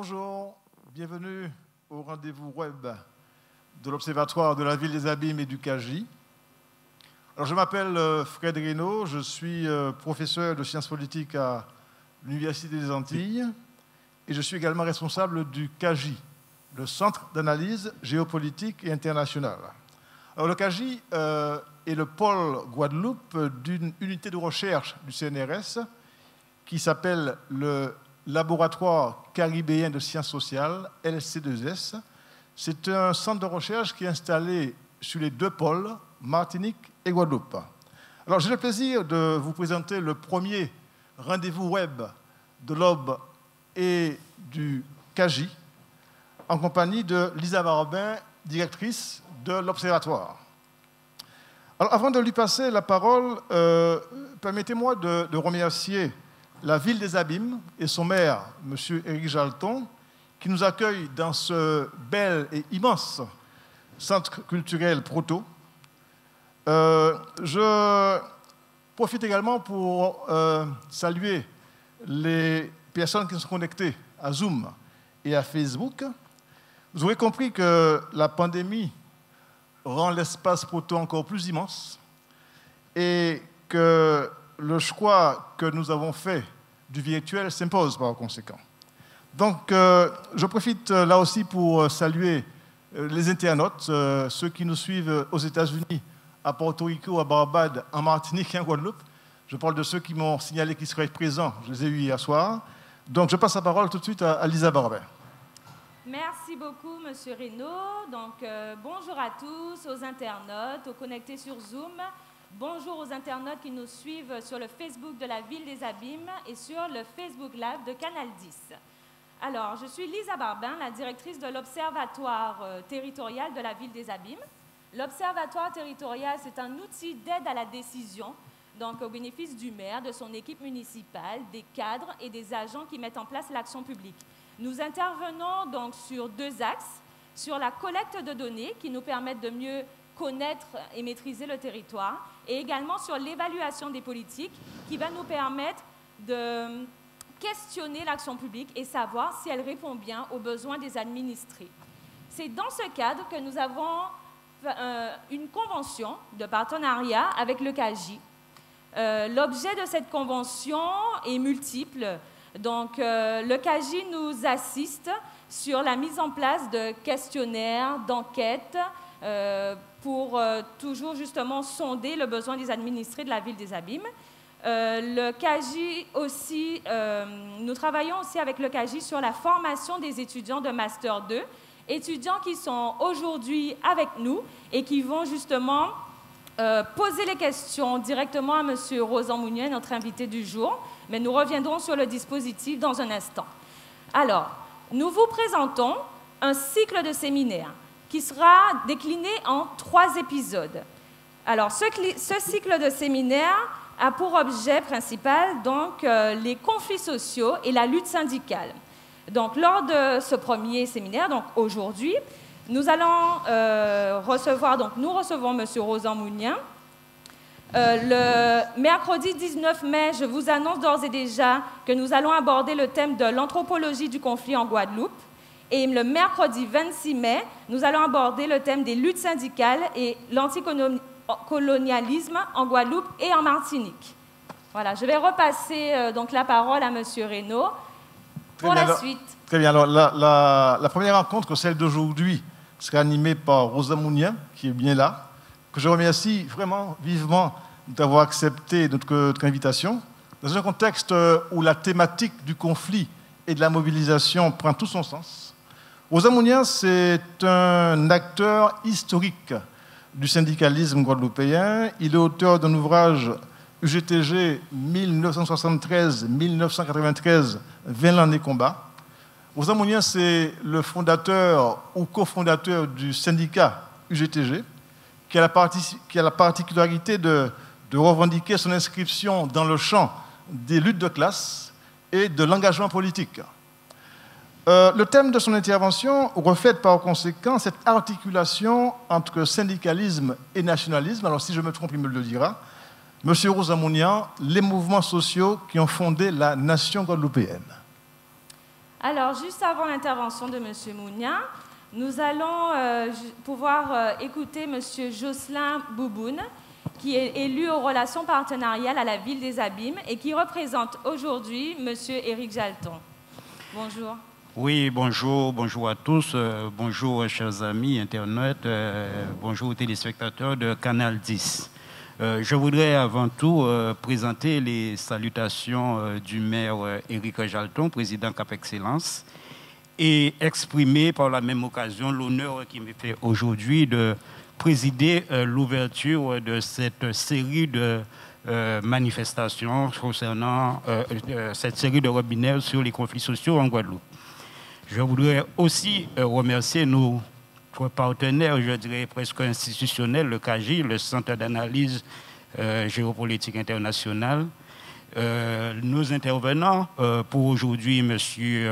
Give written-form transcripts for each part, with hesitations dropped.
Bonjour, bienvenue au rendez-vous web de l'Observatoire de la Ville des Abîmes et du CAGI. Alors, je m'appelle Fred Reynaud, je suis professeur de sciences politiques à l'Université des Antilles et je suis également responsable du CAGI, le Centre d'analyse géopolitique et internationale. Alors, le CAGI est le pôle Guadeloupe d'une unité de recherche du CNRS qui s'appelle le Laboratoire caribéen de sciences sociales, LC2S. C'est un centre de recherche qui est installé sur les deux pôles, Martinique et Guadeloupe. Alors, j'ai le plaisir de vous présenter le premier rendez-vous web de l'OB et du CAGI, en compagnie de Lisa Barbin, directrice de l'Observatoire. Alors, avant de lui passer la parole, permettez-moi de remercier la Ville des Abîmes et son maire, M. Éric Jalton, qui nous accueille dans ce bel et immense centre culturel Proto. Je profite également pour saluer les personnes qui sont connectées à Zoom et à Facebook. Vous aurez compris que la pandémie rend l'espace Proto encore plus immense et que le choix que nous avons fait du virtuel s'impose par conséquent. Donc, je profite là aussi pour saluer les internautes, ceux qui nous suivent aux États-Unis, à Porto Rico, à Barbade, en Martinique et en Guadeloupe. Je parle de ceux qui m'ont signalé qu'ils seraient présents. Je les ai eus hier soir. Donc, je passe la parole tout de suite à Lisa Barbin. Merci beaucoup, M. Reynaud. Donc, bonjour à tous, aux internautes, aux connectés sur Zoom. Bonjour aux internautes qui nous suivent sur le Facebook de la Ville des Abîmes et sur le Facebook Live de Canal 10. Alors, je suis Lisa Barbin, la directrice de l'Observatoire territorial de la Ville des Abîmes. L'Observatoire territorial, c'est un outil d'aide à la décision, donc au bénéfice du maire, de son équipe municipale, des cadres et des agents qui mettent en place l'action publique. Nous intervenons donc sur deux axes, sur la collecte de données qui nous permettent de mieux connaître et maîtriser le territoire, et également sur l'évaluation des politiques qui va nous permettre de questionner l'action publique et savoir si elle répond bien aux besoins des administrés. C'est dans ce cadre que nous avons une convention de partenariat avec le CAGI. L'objet de cette convention est multiple. Donc, le CAGI nous assiste sur la mise en place de questionnaires, d'enquêtes, pour toujours justement sonder le besoin des administrés de la Ville des Abîmes. Le CAGI aussi, nous travaillons aussi avec le CAGI sur la formation des étudiants de Master 2, étudiants qui sont aujourd'hui avec nous et qui vont justement poser les questions directement à M. Rosan Mounier, notre invité du jour, mais nous reviendrons sur le dispositif dans un instant. Alors, nous vous présentons un cycle de séminaires qui sera décliné en 3 épisodes. Alors, ce cycle de séminaires a pour objet principal donc, les conflits sociaux et la lutte syndicale. Donc, lors de ce premier séminaire, donc aujourd'hui, nous recevons M. Rosan Mounien. Le mercredi 19 mai, je vous annonce d'ores et déjà que nous allons aborder le thème de l'anthropologie du conflit en Guadeloupe. Et le mercredi 26 mai, nous allons aborder le thème des luttes syndicales et l'anticolonialisme en Guadeloupe et en Martinique. Voilà, je vais repasser donc la parole à M. Reynaud pour la suite. Très bien. Alors, la première rencontre, celle d'aujourd'hui, sera animée par Rosan Mounien, qui est bien là, que je remercie vraiment vivement d'avoir accepté notre invitation, dans un contexte où la thématique du conflit et de la mobilisation prend tout son sens. Rosan Mounien, c'est un acteur historique du syndicalisme guadeloupéen. Il est auteur d'un ouvrage UGTG 1973-1993, 20 l'année combat. Rosan Mounien, c'est le fondateur ou cofondateur du syndicat UGTG, qui a la particularité de revendiquer son inscription dans le champ des luttes de classe et de l'engagement politique. Le thème de son intervention reflète par conséquent cette articulation entre syndicalisme et nationalisme. Alors si je me trompe, il me le dira. Monsieur Rosan Mounien, les mouvements sociaux qui ont fondé la nation guadeloupéenne. Alors, juste avant l'intervention de M. Mounia, nous allons pouvoir écouter M. Jocelyn Bouboun, qui est élu aux relations partenariales à la Ville des Abîmes et qui représente aujourd'hui M. Éric Jalton. Bonjour. Oui, bonjour à tous, bonjour chers amis internautes, bonjour aux téléspectateurs de Canal 10. Je voudrais avant tout présenter les salutations du maire Éric Jalton, président Cap Excellence, et exprimer par la même occasion l'honneur qui me fait aujourd'hui de présider l'ouverture de cette série de manifestations concernant cette série de webinaires sur les conflits sociaux en Guadeloupe. Je voudrais aussi remercier nos partenaires, je dirais presque institutionnels, le CAGI, le Centre d'analyse géopolitique internationale, nos intervenants pour aujourd'hui, M.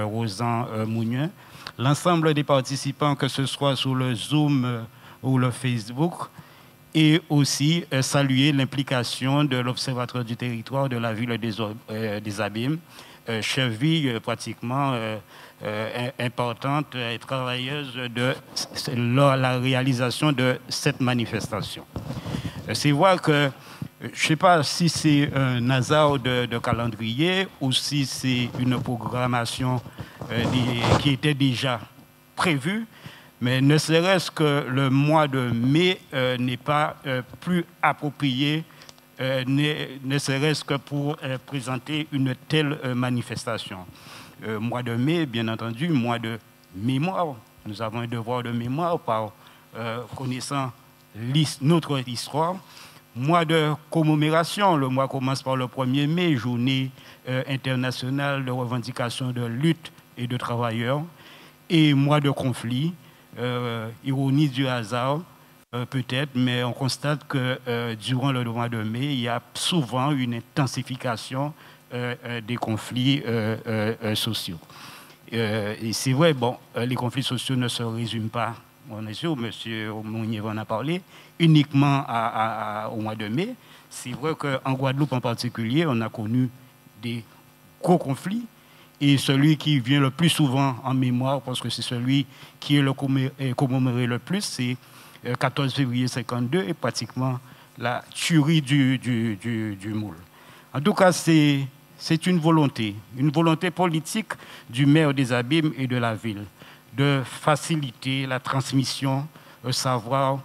Rosan Mounien, l'ensemble des participants, que ce soit sur le Zoom ou le Facebook, et aussi saluer l'implication de l'Observatoire du territoire de la ville des Abîmes, cheville pratiquement importante et travailleuse de la réalisation de cette manifestation. C'est vrai que, je ne sais pas si c'est un hasard de calendrier ou si c'est une programmation qui était déjà prévue, mais ne serait-ce que le mois de mai n'est pas plus approprié, ne serait-ce que pour présenter une telle manifestation. Mois de mai, bien entendu, mois de mémoire. Nous avons un devoir de mémoire par connaissant notre histoire. Mois de commémoration, le mois commence par le 1er mai, journée internationale de revendication de lutte et de travailleurs. Et mois de conflit, ironie du hasard, peut-être, mais on constate que durant le mois de mai, il y a souvent une intensification des conflits sociaux. Et c'est vrai, bon, les conflits sociaux ne se résument pas, on est sûr, M. Mounier en a parlé, uniquement au mois de mai. C'est vrai qu'en Guadeloupe en particulier, on a connu des gros conflits. Et celui qui vient le plus souvent en mémoire, parce que c'est celui qui est commémoré le plus, c'est 14 février 1952 et pratiquement la tuerie du Moule. En tout cas, c'est une volonté politique du maire des Abîmes et de la ville de faciliter la transmission au savoir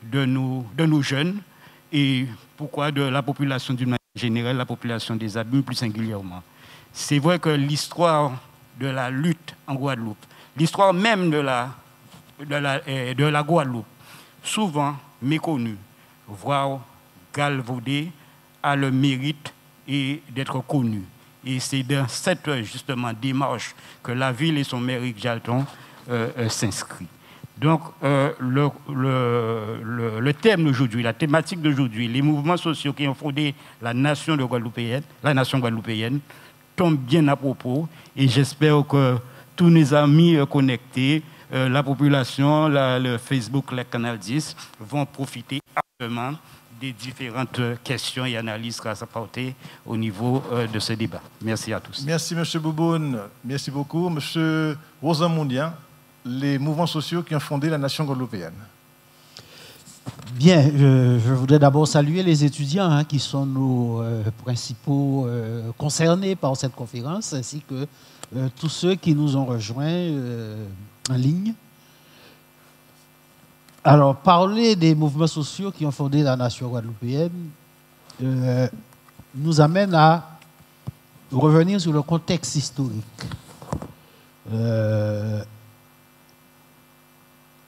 de nos jeunes et pourquoi de la population d'une manière générale, la population des Abîmes plus singulièrement. C'est vrai que l'histoire de la lutte en Guadeloupe, l'histoire même de la Guadeloupe, souvent méconnue, voire galvaudée, a le mérite d'être connue. Et c'est dans cette justement démarche que la ville et son maire Éric Jalton s'inscrivent. Donc le thème d'aujourd'hui, la thématique d'aujourd'hui, les mouvements sociaux qui ont fondé la nation guadeloupéenne, tombe bien à propos et j'espère que tous nos amis connectés, la population, le Facebook, le Canal 10 vont profiter amplement des différentes questions et analyses grâce à apportées au niveau de ce débat. Merci à tous. Merci M. Bouboun, merci beaucoup. M. Rosan Mounien, les mouvements sociaux qui ont fondé la nation guadeloupéenne. Bien, je voudrais d'abord saluer les étudiants qui sont nos principaux concernés par cette conférence, ainsi que tous ceux qui nous ont rejoints en ligne. Alors, parler des mouvements sociaux qui ont fondé la nation guadeloupéenne nous amène à revenir sur le contexte historique.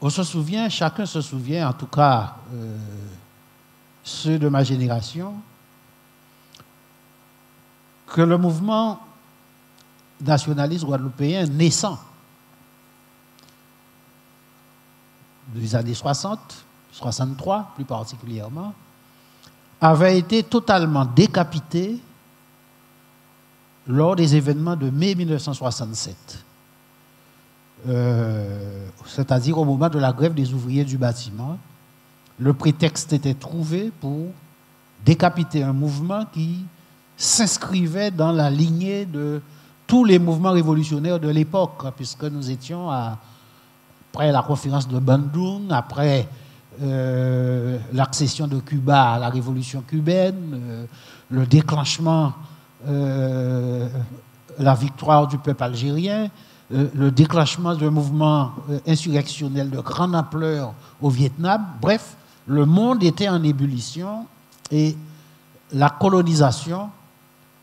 On se souvient, chacun se souvient, en tout cas ceux de ma génération, que le mouvement nationaliste guadeloupéen naissant des années 60, 63 plus particulièrement, avait été totalement décapité lors des événements de mai 1967. C'est-à-dire au moment de la grève des ouvriers du bâtiment, le prétexte était trouvé pour décapiter un mouvement qui s'inscrivait dans la lignée de tous les mouvements révolutionnaires de l'époque, puisque nous étions après la conférence de Bandung, après l'accession de Cuba à la révolution cubaine, le déclenchement, la victoire du peuple algérien, le déclenchement d'un mouvement insurrectionnel de grande ampleur au Vietnam. Bref, le monde était en ébullition et la colonisation,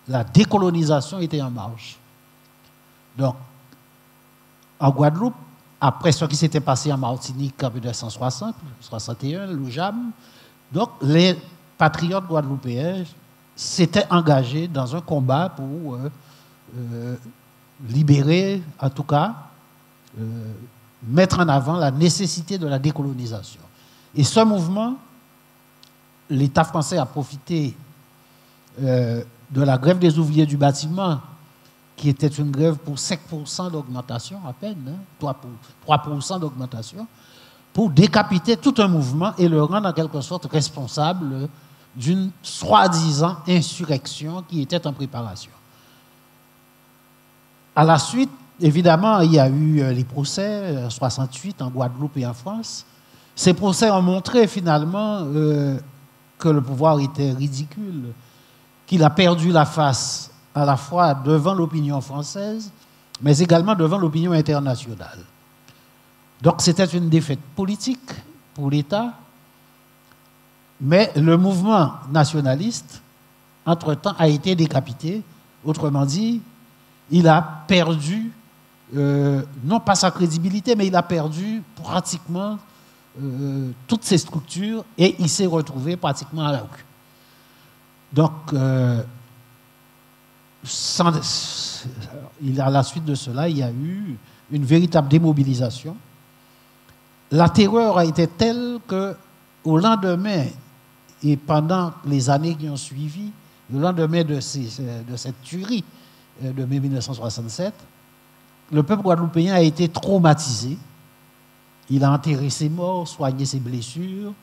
la décolonisation était en marche. Donc, en Guadeloupe, après ce qui s'était passé en Martinique en 1960, 61, l'OUJAM, donc les patriotes guadeloupéens s'étaient engagés dans un combat pour libérer, en tout cas, mettre en avant la nécessité de la décolonisation. Et ce mouvement, l'État français a profité de la grève des ouvriers du bâtiment, qui était une grève pour 5% d'augmentation à peine, 3% d'augmentation, pour décapiter tout un mouvement et le rendre en quelque sorte responsable d'une soi-disant insurrection qui était en préparation. À la suite, évidemment, il y a eu les procès en 1968 en Guadeloupe et en France. Ces procès ont montré finalement que le pouvoir était ridicule, qu'il a perdu la face à la fois devant l'opinion française, mais également devant l'opinion internationale. Donc c'était une défaite politique pour l'État, mais le mouvement nationaliste, entre-temps, a été décapité. Autrement dit, il a perdu, non pas sa crédibilité, mais il a perdu pratiquement toutes ses structures et il s'est retrouvé pratiquement à la rue. Donc, à la suite de cela, il y a eu une véritable démobilisation. La terreur a été telle qu'au lendemain, et pendant les années qui ont suivi, le lendemain de cette tuerie de mai 1967, le peuple guadeloupéen a été traumatisé. Il a enterré ses morts, soigné ses blessures.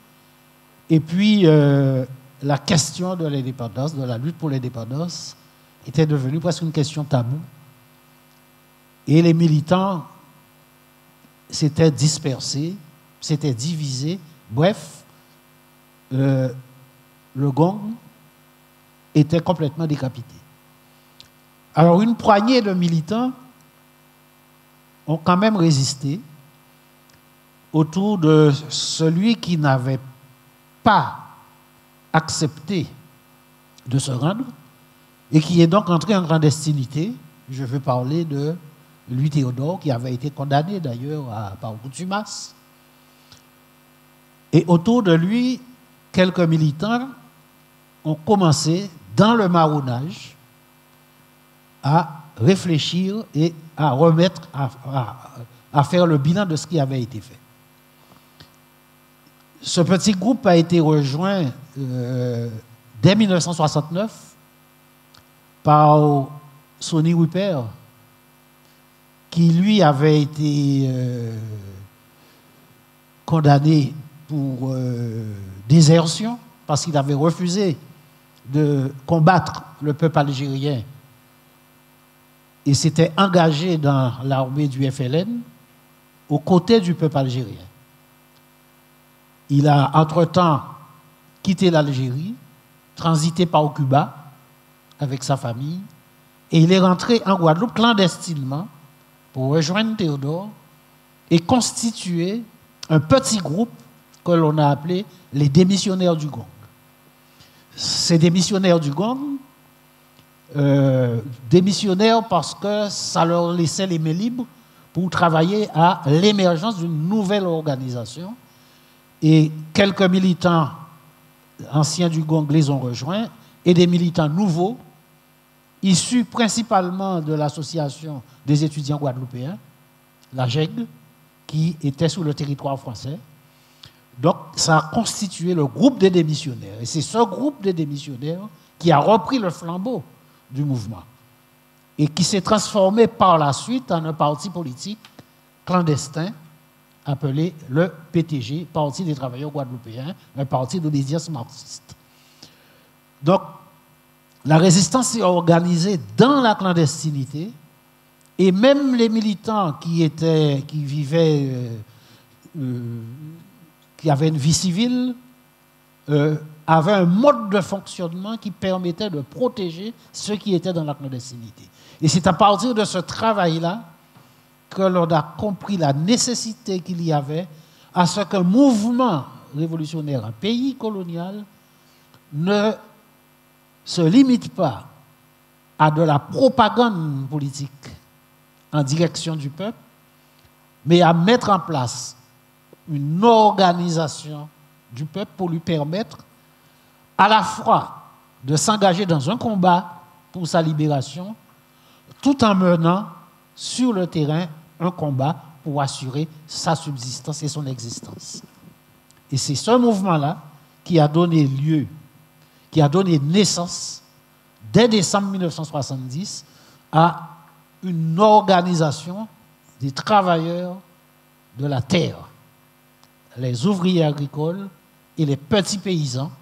Et puis, la question de l'indépendance, de la lutte pour l'indépendance, était devenue presque une question taboue. Et les militants s'étaient dispersés, s'étaient divisés. Bref, le gong était complètement décapité. Alors, une poignée de militants ont quand même résisté autour de celui qui n'avait pas accepté de se rendre et qui est donc entré en clandestinité. Je veux parler de Louis Théodore, qui avait été condamné d'ailleurs par contumace. Et autour de lui, quelques militants ont commencé, dans le marronnage, à réfléchir et à remettre, à faire le bilan de ce qui avait été fait. Ce petit groupe a été rejoint dès 1969 par Sonny Rupert, qui lui avait été condamné pour désertion parce qu'il avait refusé de combattre le peuple algérien et s'était engagé dans l'armée du FLN aux côtés du peuple algérien. Il a entre-temps quitté l'Algérie, transité par Cuba avec sa famille, et il est rentré en Guadeloupe clandestinement pour rejoindre Théodore et constituer un petit groupe que l'on a appelé les démissionnaires du Gong. Ces démissionnaires du Gong, démissionnaires parce que ça leur laissait les mains libres pour travailler à l'émergence d'une nouvelle organisation. Et quelques militants anciens du Gong les ont rejoints et des militants nouveaux, issus principalement de l'association des étudiants guadeloupéens, la GEG, qui était sous le territoire français. Donc, ça a constitué le groupe des démissionnaires. Et c'est ce groupe des démissionnaires qui a repris le flambeau du mouvement et qui s'est transformé par la suite en un parti politique clandestin appelé le PTG, Parti des travailleurs guadeloupéens, un parti d'obédience marxiste. Donc, la résistance s'est organisée dans la clandestinité Et même les militants qui avaient une vie civile, avaient un mode de fonctionnement qui permettait de protéger ceux qui étaient dans la clandestinité. Et c'est à partir de ce travail-là que l'on a compris la nécessité qu'il y avait à ce qu'un mouvement révolutionnaire, un pays colonial, ne se limite pas à de la propagande politique en direction du peuple, mais à mettre en place une organisation du peuple pour lui permettre à la fois de s'engager dans un combat pour sa libération, tout en menant sur le terrain un combat pour assurer sa subsistance et son existence. Et c'est ce mouvement-là qui a donné naissance, dès décembre 1970, à une organisation des travailleurs de la terre. Les ouvriers agricoles et les petits paysans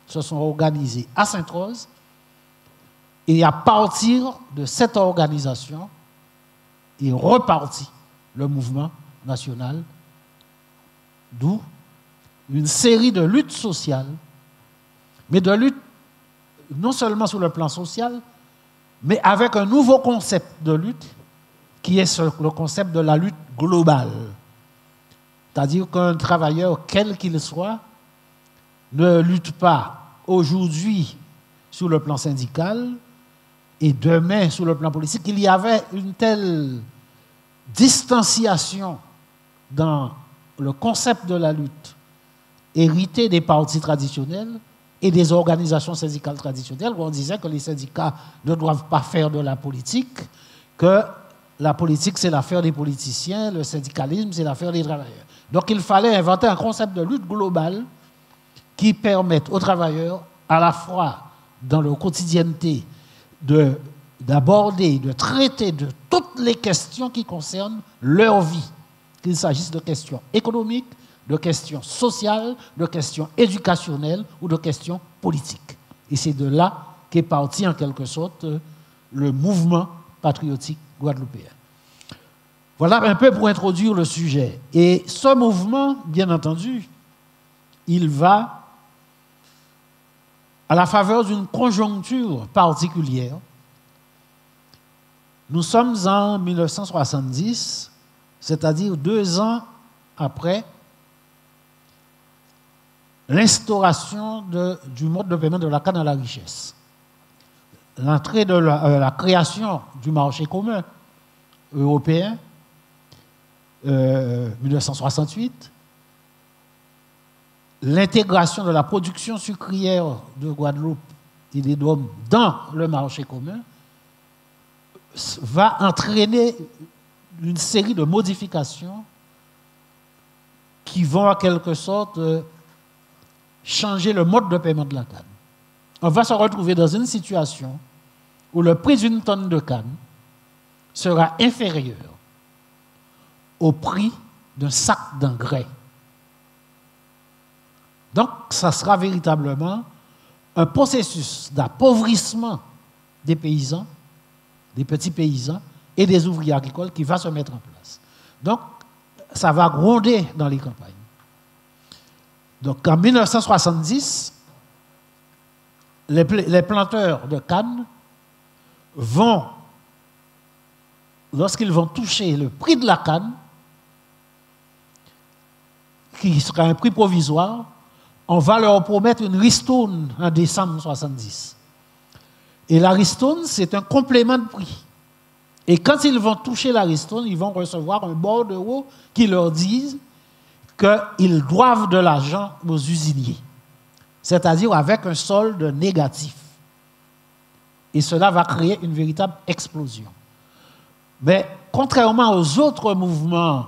se sont organisés à Sainte-Rose, et à partir de cette organisation est reparti le mouvement national, d'où une série de luttes sociales, mais de luttes non seulement sur le plan social, mais avec un nouveau concept de lutte qui est le concept de la lutte globale. C'est-à-dire qu'un travailleur, quel qu'il soit, ne lutte pas aujourd'hui sur le plan syndical et demain sur le plan politique. Il y avait une telle distanciation dans le concept de la lutte hérité des partis traditionnels et des organisations syndicales traditionnelles, où on disait que les syndicats ne doivent pas faire de la politique, que la politique c'est l'affaire des politiciens, le syndicalisme c'est l'affaire des travailleurs. Donc il fallait inventer un concept de lutte globale qui permette aux travailleurs, à la fois dans leur quotidienneté, d'aborder, de traiter de toutes les questions qui concernent leur vie, qu'il s'agisse de questions économiques, de questions sociales, de questions éducationnelles ou de questions politiques. Et c'est de là qu'est parti en quelque sorte le mouvement patriotique guadeloupéen. Voilà un peu pour introduire le sujet. Et ce mouvement, bien entendu, il va à la faveur d'une conjoncture particulière. Nous sommes en 1970, c'est-à-dire 2 ans après l'instauration du mode de paiement de la canne à la richesse. L'entrée de la création du marché commun européen, 1968, l'intégration de la production sucrière de Guadeloupe et des DOM dans le marché commun va entraîner une série de modifications qui vont en quelque sorte changer le mode de paiement de la canne. On va se retrouver dans une situation où le prix d'une tonne de canne sera inférieur au prix d'un sac d'engrais. Donc, ça sera véritablement un processus d'appauvrissement des paysans, des petits paysans et des ouvriers agricoles qui va se mettre en place. Donc, ça va gronder dans les campagnes. Donc, en 1970, les planteurs de canne vont, lorsqu'ils vont toucher le prix de la canne, qui sera un prix provisoire, on va leur promettre une ristourne en décembre 1970. Et la ristourne, c'est un complément de prix. Et quand ils vont toucher la ristourne, ils vont recevoir un bordereau qui leur dit qu'ils doivent de l'argent aux usiniers, c'est-à-dire avec un solde négatif. Et cela va créer une véritable explosion. Mais contrairement aux autres mouvements,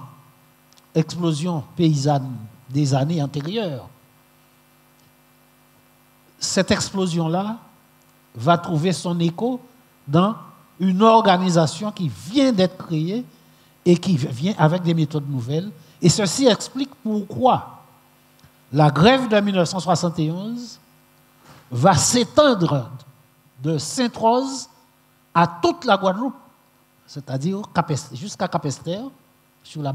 explosion paysanne des années antérieures, cette explosion-là va trouver son écho dans une organisation qui vient d'être créée et qui vient avec des méthodes nouvelles. Et ceci explique pourquoi la grève de 1971 va s'étendre de Sainte-Rose à toute la Guadeloupe. c'est-à-dire jusqu'à Capesterre, sur la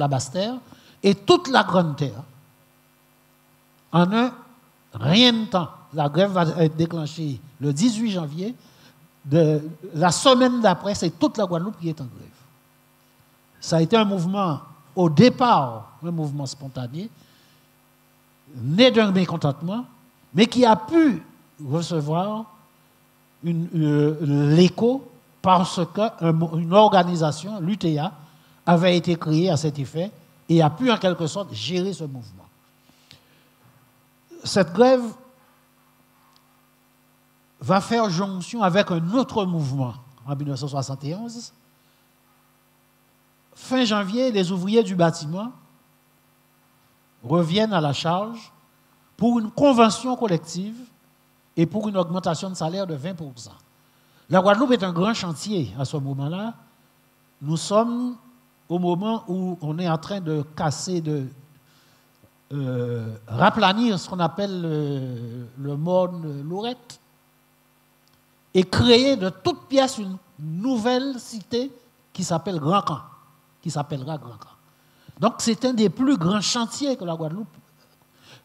Basse-Terre, et toute la Grande Terre. En un rien de temps, la grève va être déclenchée le 18 janvier. La semaine d'après, c'est toute la Guadeloupe qui est en grève. Ça a été un mouvement, au départ, un mouvement spontané, né d'un mécontentement, mais qui a pu recevoir l'écho parce qu'une organisation, l'UTA, avait été créée à cet effet et a pu en quelque sorte gérer ce mouvement. Cette grève va faire jonction avec un autre mouvement en 1971. Fin janvier, les ouvriers du bâtiment reviennent à la charge pour une convention collective et pour une augmentation de salaire de 20%. La Guadeloupe est un grand chantier à ce moment-là. Nous sommes au moment où on est en train de casser, de raplanir ce qu'on appelle le Morne Lorette et créer de toutes pièces une nouvelle cité qui s'appelle Grand Camp, qui s'appellera Grand Camp. Donc c'est un des plus grands chantiers que la Guadeloupe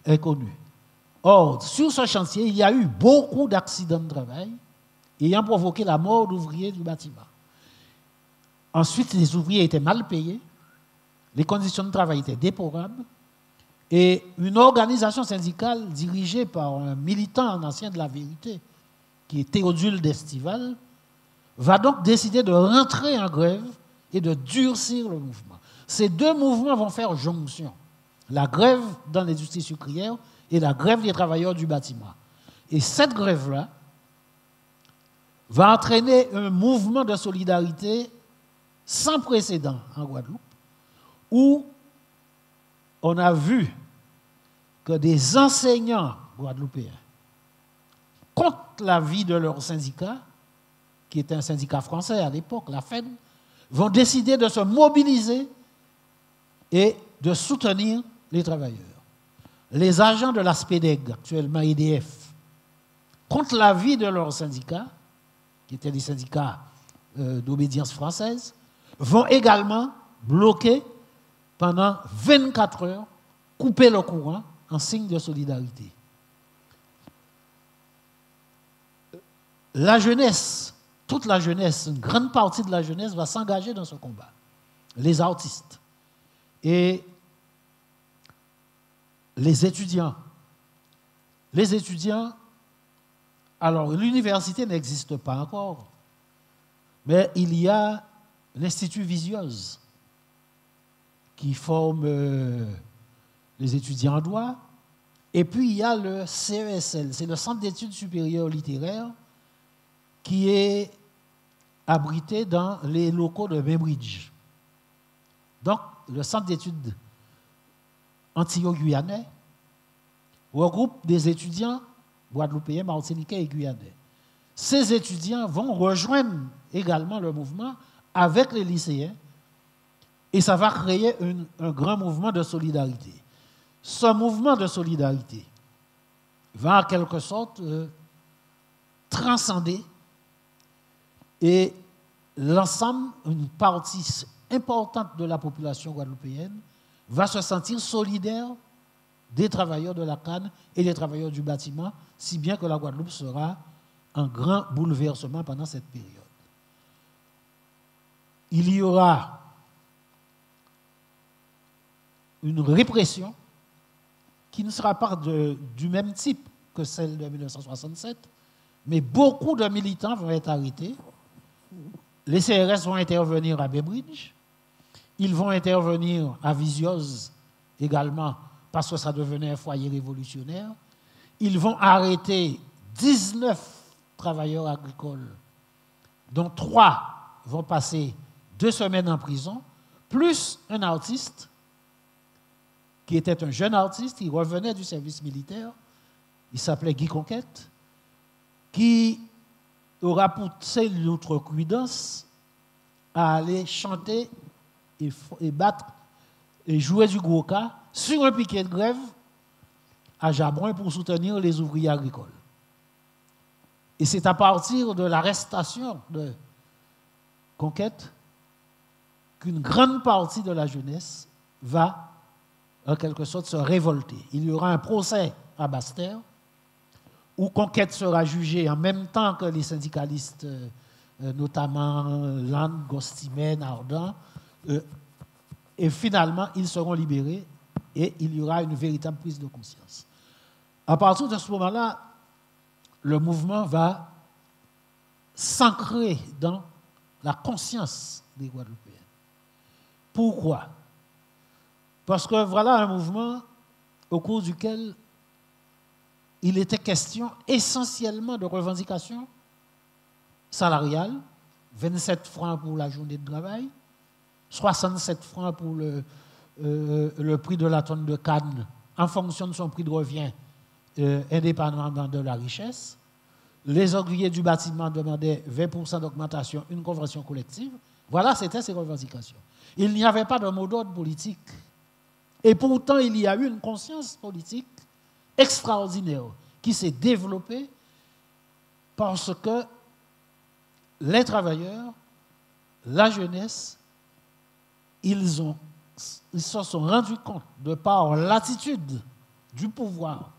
ait connu. Or, sur ce chantier, il y a eu beaucoup d'accidents de travail ayant provoqué la mort d'ouvriers du bâtiment. Ensuite, les ouvriers étaient mal payés, les conditions de travail étaient déplorables, et une organisation syndicale dirigée par un militant ancien de la vérité, qui est Théodule d'Estival, va donc décider de rentrer en grève et de durcir le mouvement. Ces deux mouvements vont faire jonction. La grève dans l'industrie sucrière et la grève des travailleurs du bâtiment. Et cette grève-là va entraîner un mouvement de solidarité sans précédent en Guadeloupe, où on a vu que des enseignants guadeloupéens, contre l'avis de leur syndicat, qui était un syndicat français à l'époque, la FEN, vont décider de se mobiliser et de soutenir les travailleurs. Les agents de la SPEDEG, actuellement EDF, contre l'avis de leur syndicat, qui étaient des syndicats d'obédience française, vont également bloquer pendant 24 heures, couper le courant en signe de solidarité. La jeunesse, toute la jeunesse, une grande partie de la jeunesse va s'engager dans ce combat. Les artistes et les étudiants. Les étudiants, alors l'université n'existe pas encore, mais il y a l'Institut Visiose qui forme les étudiants en droit, et puis il y a le CESL, c'est le Centre d'études supérieures littéraires, qui est abrité dans les locaux de Bainbridge. Donc, le Centre d'études antillo-guyanais regroupe des étudiants guadeloupéens, martiniquais et guyanais. Ces étudiants vont rejoindre également le mouvement avec les lycéens et ça va créer un grand mouvement de solidarité. Ce mouvement de solidarité va en quelque sorte transcender et l'ensemble, une partie importante de la population guadeloupéenne va se sentir solidaire des travailleurs de la canne et des travailleurs du bâtiment, si bien que la Guadeloupe sera en grand bouleversement pendant cette période. Il y aura une répression qui ne sera pas du même type que celle de 1967, mais beaucoup de militants vont être arrêtés. Les CRS vont intervenir à Bainbridge, ils vont intervenir à Visiose également parce que ça devenait un foyer révolutionnaire. Ils vont arrêter 19 travailleurs agricoles, dont 3 vont passer 2 semaines en prison, plus un artiste qui était un jeune artiste, il revenait du service militaire, il s'appelait Guy Conquête, qui aura poussé l'outrecuidance à aller chanter et battre et jouer du gros cas sur un piquet de grève à Jabrun pour soutenir les ouvriers agricoles. Et c'est à partir de l'arrestation conquête qu'une grande partie de la jeunesse va, en quelque sorte, se révolter. Il y aura un procès à Basse-Terre où Conquête sera jugée en même temps que les syndicalistes, notamment Land, Gostimen, Ardent, et finalement, ils seront libérés et il y aura une véritable prise de conscience. À partir de ce moment-là, le mouvement va s'ancrer dans la conscience des Guadeloupéens. Pourquoi? Parce que voilà un mouvement au cours duquel il était question essentiellement de revendications salariales, 27 francs pour la journée de travail, 67 francs pour le prix de la tonne de canne en fonction de son prix de revient indépendamment de la richesse. Les ouvriers du bâtiment demandaient 20% d'augmentation, une convention collective. Voilà, c'était ces revendications. Il n'y avait pas de mot d'ordre politique. Et pourtant, il y a eu une conscience politique extraordinaire qui s'est développée parce que les travailleurs, la jeunesse, ils se sont rendus compte, de par l'attitude du pouvoir